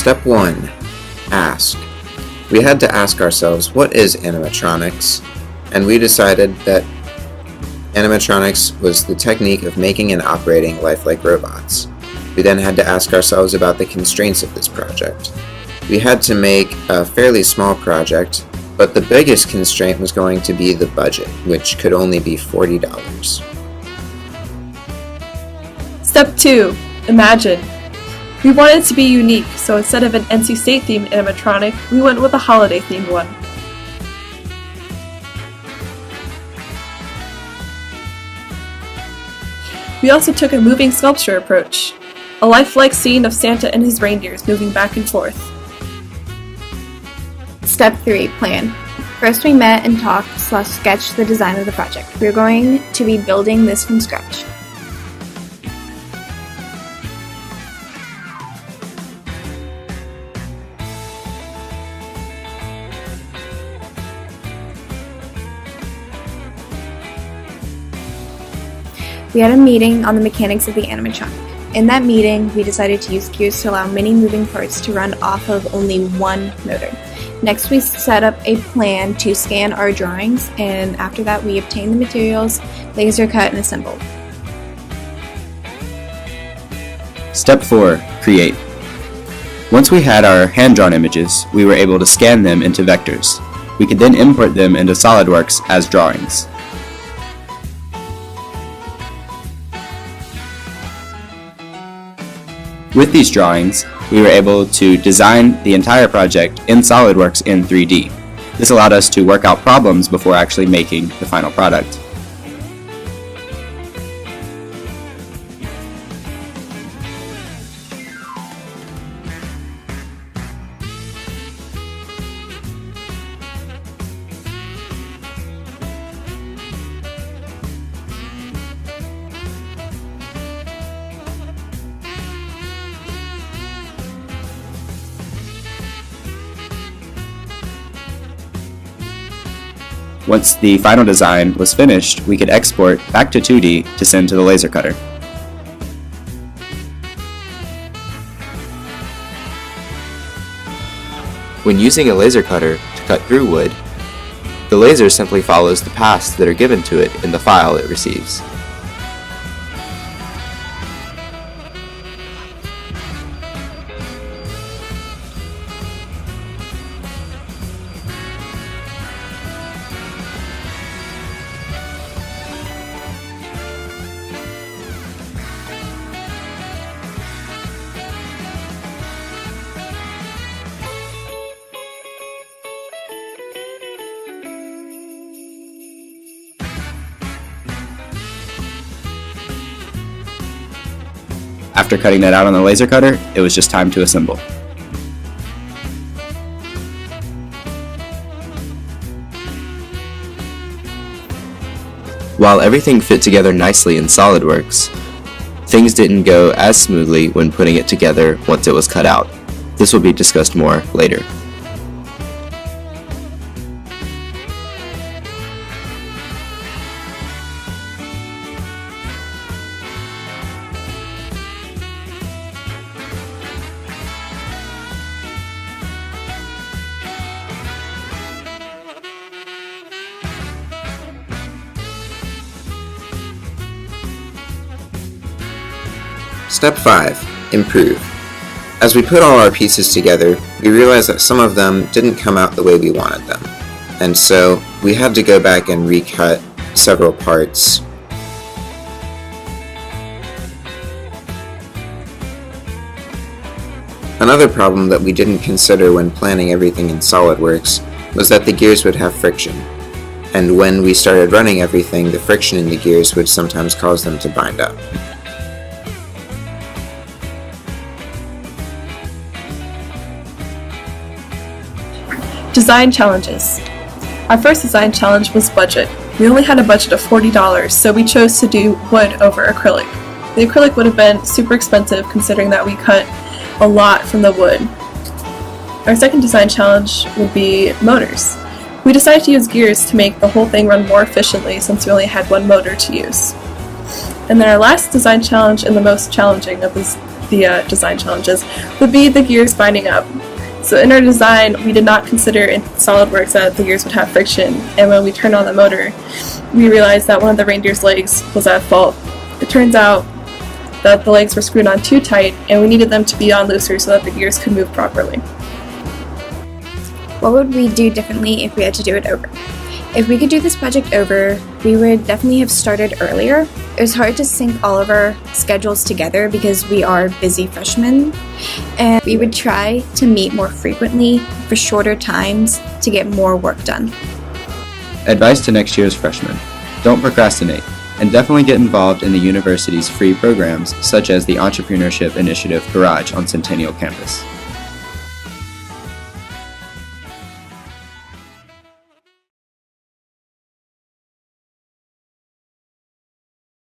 Step 1. Ask. We had to ask ourselves, what is animatronics? And we decided that animatronics was the technique of making and operating lifelike robots. We then had to ask ourselves about the constraints of this project. We had to make a fairly small project, but the biggest constraint was going to be the budget, which could only be $40. Step 2. Imagine. We wanted it to be unique, so instead of an NC State themed animatronic, we went with a holiday themed one. We also took a moving sculpture approach, a lifelike scene of Santa and his reindeers moving back and forth. Step 3. Plan. First we met and talked/sketched the design of the project. We are going to be building this from scratch. We had a meeting on the mechanics of the animatronic. In that meeting, we decided to use gears to allow many moving parts to run off of only one motor. Next, we set up a plan to scan our drawings, and after that, we obtained the materials, laser cut, and assembled. Step 4. Create. Once we had our hand-drawn images, we were able to scan them into vectors. We could then import them into SOLIDWORKS as drawings. With these drawings, we were able to design the entire project in SOLIDWORKS in 3D. This allowed us to work out problems before actually making the final product. Once the final design was finished, we could export back to 2D to send to the laser cutter. When using a laser cutter to cut through wood, the laser simply follows the paths that are given to it in the file it receives. After cutting that out on the laser cutter, it was just time to assemble. While everything fit together nicely in SOLIDWORKS, things didn't go as smoothly when putting it together once it was cut out. This will be discussed more later. Step 5. Improve. As we put all our pieces together, we realized that some of them didn't come out the way we wanted them, and so we had to go back and recut several parts. Another problem that we didn't consider when planning everything in SOLIDWORKS was that the gears would have friction, and when we started running everything, the friction in the gears would sometimes cause them to bind up. Design challenges. Our first design challenge was budget. We only had a budget of $40, so we chose to do wood over acrylic. The acrylic would have been super expensive considering that we cut a lot from the wood. Our second design challenge would be motors. We decided to use gears to make the whole thing run more efficiently since we only had one motor to use. And then our last design challenge and the most challenging of this the design challenges would be the gears binding up. So in our design, we did not consider in SolidWorks that the gears would have friction, and when we turned on the motor, we realized that one of the reindeer's legs was at fault. It turns out that the legs were screwed on too tight, and we needed them to be on looser so that the gears could move properly. What would we do differently if we had to do it over? If we could do this project over, we would definitely have started earlier. It was hard to sync all of our schedules together because we are busy freshmen, and we would try to meet more frequently for shorter times to get more work done. Advice to next year's freshmen: don't procrastinate, and definitely get involved in the university's free programs such as the Entrepreneurship Initiative Garage on Centennial Campus.